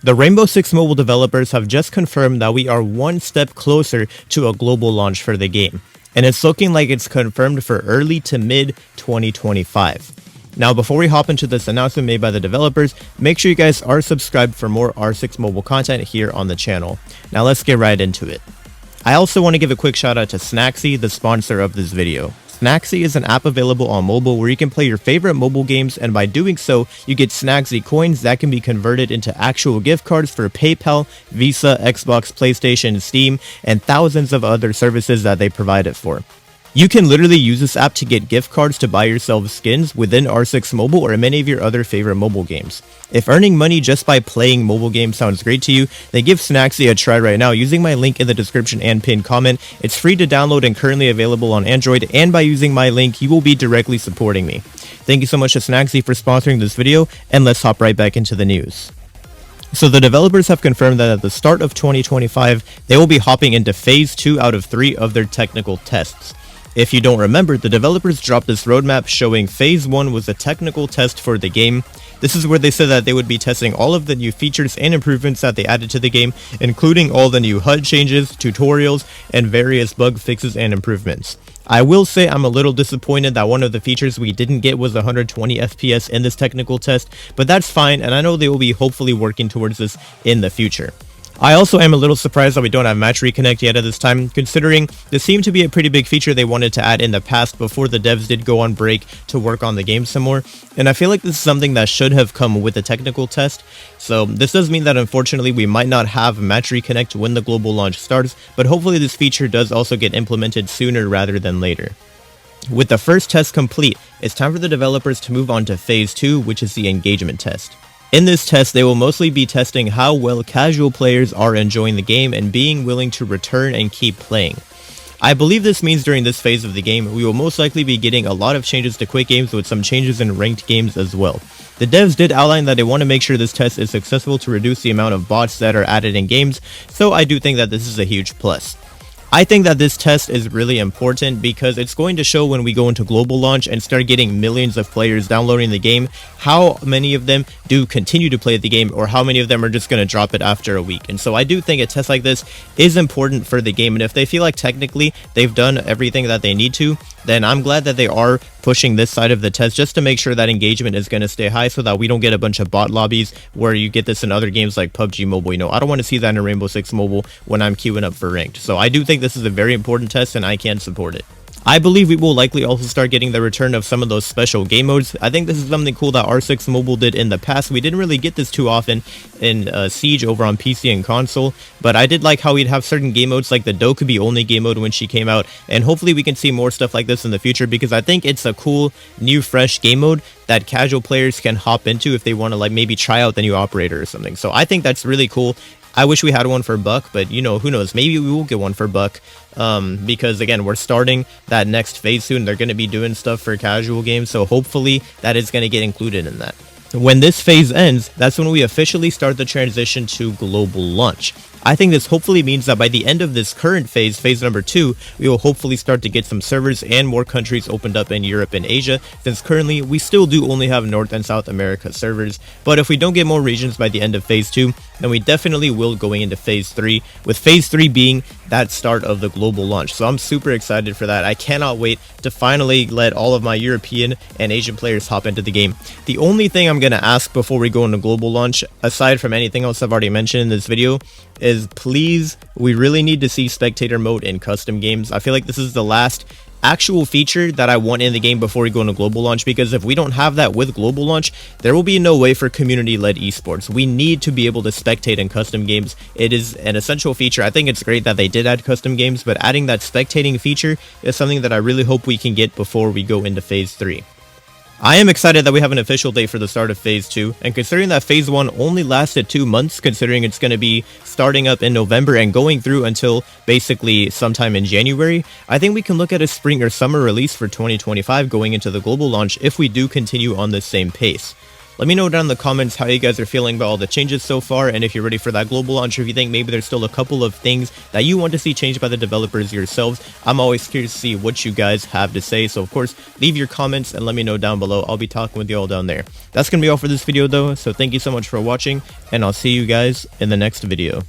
The Rainbow Six Mobile developers have just confirmed that we are one step closer to a global launch for the game, and it's looking like it's confirmed for early to mid 2025. Now, before we hop into this announcement made by the developers, make sure you guys are subscribed for more R6 Mobile content here on the channel. Now let's get right into it. I also want to give a quick shout out to SNAKZY, the sponsor of this video. SNAKZY is an app available on mobile where you can play your favorite mobile games, and by doing so, you get SNAKZY coins that can be converted into actual gift cards for PayPal, Visa, Xbox, PlayStation, Steam, and thousands of other services that they provide it for. You can literally use this app to get gift cards to buy yourself skins within R6 Mobile or many of your other favorite mobile games. If earning money just by playing mobile games sounds great to you, then give SNAKZY a try right now using my link in the description and pinned comment. It's free to download and currently available on Android, and by using my link, you will be directly supporting me. Thank you so much to SNAKZY for sponsoring this video, and let's hop right back into the news. So the developers have confirmed that at the start of 2025, they will be hopping into Phase 2 out of 3 of their technical tests. If you don't remember, the developers dropped this roadmap showing Phase 1 was a technical test for the game. This is where they said that they would be testing all of the new features and improvements that they added to the game, including all the new HUD changes, tutorials, and various bug fixes and improvements. I will say I'm a little disappointed that one of the features we didn't get was 120 FPS in this technical test, but that's fine, and I know they will be hopefully working towards this in the future. I also am a little surprised that we don't have match reconnect yet at this time, considering this seemed to be a pretty big feature they wanted to add in the past before the devs did go on break to work on the game some more, and I feel like this is something that should have come with the technical test. So this does mean that unfortunately we might not have match reconnect when the global launch starts, but hopefully this feature does also get implemented sooner rather than later. With the first test complete, it's time for the developers to move on to Phase 2, which is the engagement test. In this test, they will mostly be testing how well casual players are enjoying the game and being willing to return and keep playing. I believe this means during this phase of the game, we will most likely be getting a lot of changes to quick games with some changes in ranked games as well. The devs did outline that they want to make sure this test is successful to reduce the amount of bots that are added in games, so I do think that this is a huge plus. I think that this test is really important because it's going to show when we go into global launch and start getting millions of players downloading the game, how many of them do continue to play the game or how many of them are just going to drop it after a week. And so I do think a test like this is important for the game, and if they feel like technically they've done everything that they need to, then I'm glad that they are pushing this side of the test just to make sure that engagement is going to stay high so that we don't get a bunch of bot lobbies where you get this in other games like PUBG Mobile. You know, I don't want to see that in Rainbow Six Mobile when I'm queuing up for ranked. So I do think this is a very important test and I can support it. I believe we will likely also start getting the return of some of those special game modes. I think this is something cool that R6 Mobile did in the past. We didn't really get this too often in Siege over on PC and console, but I did like how we'd have certain game modes like the Dokubi only game mode when she came out, and hopefully we can see more stuff like this in the future because I think it's a cool, new, fresh game mode that casual players can hop into if they want to like maybe try out the new operator or something. So I think that's really cool. I wish we had one for Buck, but you know, who knows, maybe we will get one for Buck, because again, we're starting that next phase soon. They're going to be doing stuff for casual games, so hopefully that is going to get included in that. When this phase ends, that's when we officially start the transition to global launch. I think this hopefully means that by the end of this current phase, phase number 2, we will hopefully start to get some servers and more countries opened up in Europe and Asia, since currently we still do only have North and South America servers. But if we don't get more regions by the end of phase 2, then we definitely will going into phase 3, with phase 3 being that start of the global launch. So I'm super excited for that. I cannot wait to finally let all of my European and Asian players hop into the game. The only thing I'm going to ask before we go into global launch, aside from anything else I've already mentioned in this video, is please, we really need to see spectator mode in custom games. I feel like this is the last actual feature that I want in the game before we go into global launch, because if we don't have that with global launch, there will be no way for community-led esports. We need to be able to spectate in custom games. It is an essential feature. I think it's great that they did add custom games, but adding that spectating feature is something that I really hope we can get before we go into phase 3. I am excited that we have an official date for the start of Phase 2, and considering that Phase 1 only lasted 2 months, considering it's going to be starting up in November and going through until basically sometime in January, I think we can look at a spring or summer release for 2025 going into the global launch if we do continue on this same pace. Let me know down in the comments how you guys are feeling about all the changes so far, and if you're ready for that global launch, or if you think maybe there's still a couple of things that you want to see changed by the developers yourselves. I'm always curious to see what you guys have to say, so of course, leave your comments and let me know down below. I'll be talking with you all down there. That's gonna be all for this video though, so thank you so much for watching, and I'll see you guys in the next video.